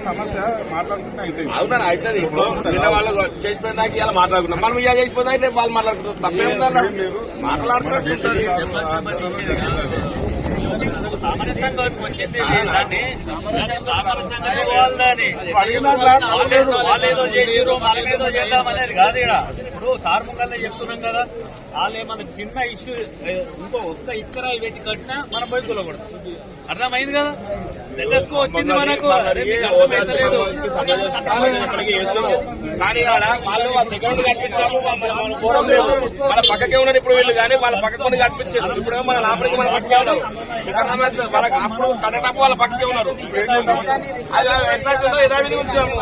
సమస్య మాట్లాడుకుంటే అవునా అవుతుంది. ఇప్పుడు నిన్న వాళ్ళు చేసిపోయిన దాకా ఇలా మాట్లాడుకున్నాం, మనం ఇలా చేసిపోయిన దాకా వాళ్ళు మాట్లాడుకుంటాం. తప్పేముందా మాట్లాడుతున్నట్టుంటది. సామరస్యంగా వచ్చింది వాళ్ళేదో చేసిరో మనమేదో చేద్దామనేది కాదు. ఇప్పుడు సార్ ముంగల్నే చెప్తున్నాం కదా, వాళ్ళు ఏమన్నా చిన్న ఇష్యూ ఇంకో ఒక్క ఇక్కరాయి పెట్టి కట్టినా మనం పోయి కూలకూడదు. అర్థమైంది కదా, తెలుసుకో వచ్చింది మనకు. కానీ వాళ్ళు వాళ్ళ దగ్గర నుండి కనిపిస్తారు, వాళ్ళ పక్కకే ఉన్నారు ఇప్పుడు వీళ్ళు. కానీ వాళ్ళ పక్కకు నుండి కనిపించారు. ఇప్పుడు మన లోపలికి మన పక్కకే ఉన్నారు. వాళ్ళకి అప్పుడు కట్టటప్పు వాళ్ళ పక్కకే ఉన్నారు. అది ఎట్లా యథావిధి ఉంచాము.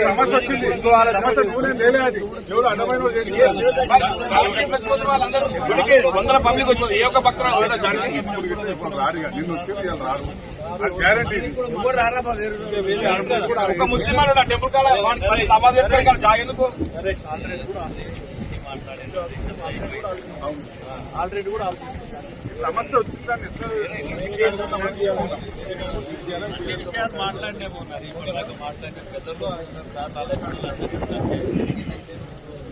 సమస్య వచ్చింది, సమస్య నువ్వు నేనే. అది ఎవడు అడ్డమైన వాళ్ళందరూ వందల పబ్లిక్ వచ్చింది. ఏ ఒక్క పక్కన రారుగా నిన్ను వచ్చేది రారు, అది గ్యారంటీ. ఒక ముస్లిం టెంపుల్ కాడ ఎందుకు ఆల్రెడీ కూడా సమస్య వచ్చిందని ఎట్లా మాట్లాడినే ఉన్నారు. ఇప్పటిదాకా మాట్లాడిన పెద్దలు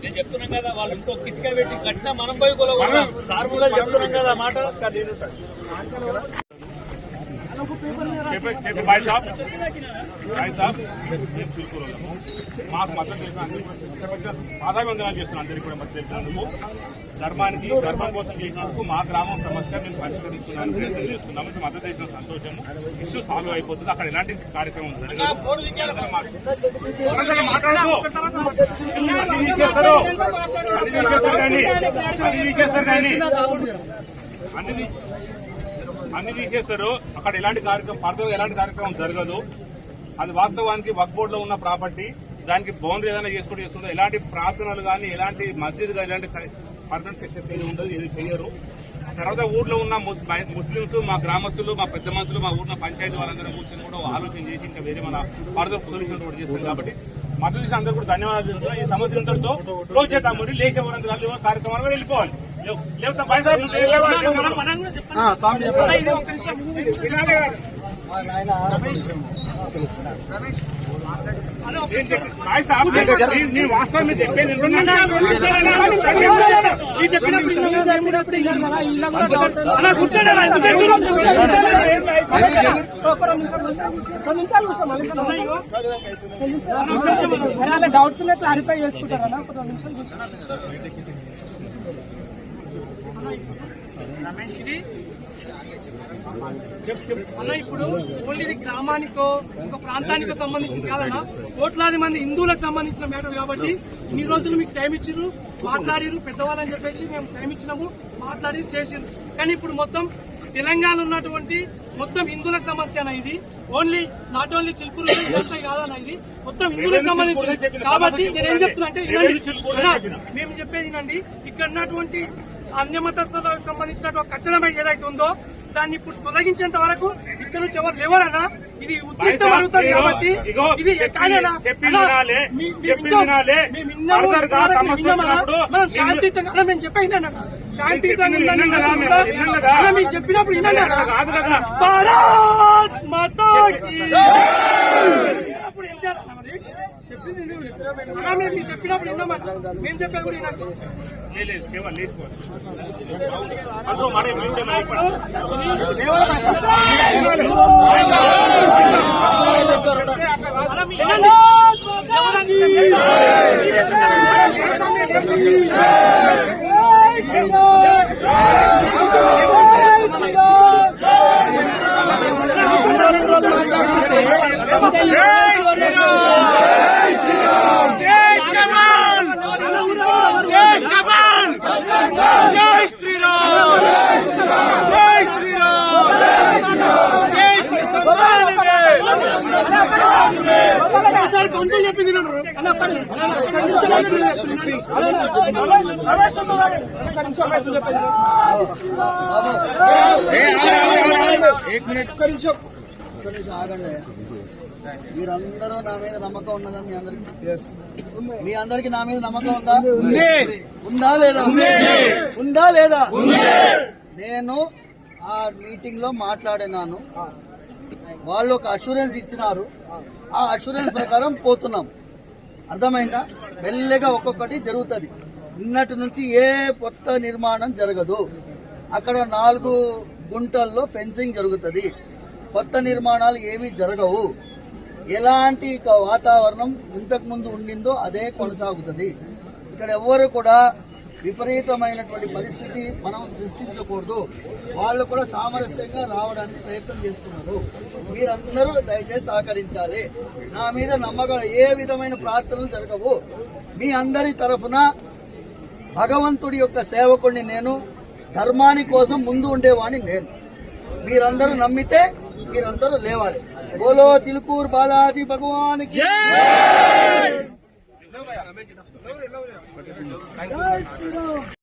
నేను చెప్తున్నాం కదా, వాళ్ళు ఇంకో కిటికీ పెట్టి కట్టినా మనం పోయి కొలగొడతాం. సార్ కూడా చెప్తున్నాం కదా మాట. మాకు మద్దతు చేసిన పాదాభివందనాలు చేస్తున్నాం. అందరికీ కూడా మద్దతు తెలిసినందుకు, ధర్మానికి ధర్మం కోసం చేసినందుకు మా గ్రామం సమస్య మేము పరిష్కరిస్తున్నాను ప్రయత్నం చేస్తున్నాము. మద్దతు చేసిన సంతోషము. ఇష్యూ సాల్వ్ అయిపోతుంది. అక్కడ ఎలాంటి కార్యక్రమం ఉంటుంది అన్ని తీసేస్తారు. అక్కడ ఎలాంటి కార్యక్రమం పడతారు, ఎలాంటి కార్యక్రమం జరగదు. అది వాస్తవానికి వక్ఫ్ బోర్డులో ఉన్న ప్రాపర్టీ. దానికి బౌండరీ ఏదైనా చేసుకుంటూ ఎలాంటి ప్రార్థనలు కానీ, ఎలాంటి మస్జిద్ కానీ, ఎలాంటి పర్మనెంట్ సెక్షన్స్ ఏది ఉండదు, ఇది చేయరు. తర్వాత ఊర్లో ఉన్న ముస్లింస్, మా గ్రామస్తులు, మా పెద్ద మనుషులు, మా ఊర్లో పంచాయతీ వాళ్ళందరూ కూర్చొని కూడా ఆలోచన చేసి ఇంకా వేరే మన ఫర్దర్ సొల్యూషన్ కూడా చేస్తారు. కాబట్టి మద్దతు చేసిన అందరూ కూడా ధన్యవాదాలు చెప్తున్నారు. ఈ సంవత్సరంతో క్లోజ్ చేద్దాం. లేచే వరంతా కార్యక్రమాలు వెళ్ళిపోవాలి. లేకపోతే వాస్తవం మీరు చెప్పేది డౌట్స్ క్లారిఫై చేసుకుంటారా? అన్న ఇప్పుడు ఓన్లీ ఇది గ్రామానికో ఒక ప్రాంతానికో సంబంధించింది కాదన్నా, కోట్లాది మంది హిందువులకు సంబంధించిన మ్యాటర్ కాబట్టి ఇన్ని రోజులు మీకు టైం ఇచ్చిర్రు, మాట్లాడిరు పెద్దవాళ్ళని చెప్పేసి మేము టైం ఇచ్చినాము, మాట్లాడి చేసిర్రు. కానీ ఇప్పుడు మొత్తం తెలంగాణ ఉన్నటువంటి మొత్తం హిందువులకు సమస్య అన్న ఇది. ఓన్లీ నాట్ ఓన్లీ చిలుకూరు కాదన్న, ఇది మొత్తం హిందువులకు సంబంధించింది. కాబట్టి నేనేం చెప్తున్నా అంటే మేము చెప్పేది వినండి. ఇక్కడ ఉన్నటువంటి అన్యమతస్థులకు సంబంధించిన కట్టడం ఏదైతే ఉందో దాన్ని ఇప్పుడు తొలగించేంత వరకు ఇక్కడ నుంచి ఎవరు లేవరన్నా. ఇది ఉద్రిక్తం అవుతుంది కాబట్టి ఇది మనం శాంతియుతంగా మేము చెప్పేది శాంతియుతంగా మేము చెప్పినప్పుడు భారత్ మాతాకి అప్పుడు ఏం చేయాలన్నా? మరి చెప్పింది మేము చెప్పినప్పుడు విన్నామా? మేము చెప్పేది కూడా కొంచెం చెప్పింది ఆగండి. మీరందరూ నా మీద నమ్మకం ఉన్నదా? మీ అందరికి నా మీద నమ్మకం ఉందా? ఉందా లేదా? ఉందా లేదా? నేను ఆ మీటింగ్ లో మాట్లాడినాను. వాళ్ళు ఒక అష్యూరెన్స్ ఇచ్చినారు. ఆ అష్యూరెన్స్ ప్రకారం పోతున్నాం. అర్థమైందా? మెల్లగా ఒక్కొక్కటి జరుగుతుంది. నిన్నటి నుంచి ఏ కొత్త నిర్మాణం జరగదు. అక్కడ 4 గుంటల్లో ఫెన్సింగ్ జరుగుతుంది. కొత్త నిర్మాణాలు ఏమీ జరగవు. ఎలాంటి వాతావరణం ఇంతకు ముందు ఉండిందో అదే కొనసాగుతుంది. ఇక్కడ ఎవ్వరు కూడా విపరీతమైనటువంటి పరిస్థితి మనం సృష్టించకూడదు. వాళ్ళు కూడా సామరస్యంగా రావడానికి ప్రయత్నం చేస్తున్నారు. మీరందరూ దయచేసి సహకరించాలి. నా మీద నమ్మకం, ఏ విధమైన ప్రార్థనలు జరగవు. మీ అందరి తరఫున భగవంతుడి యొక్క సేవకుడిని నేను, ధర్మాని కోసం ముందు ఉండేవాడిని నేను. మీరందరూ నమ్మితే మీరందరూ లేవాలి. బోలో చిలుకూరు బాలాజీ భగవానికి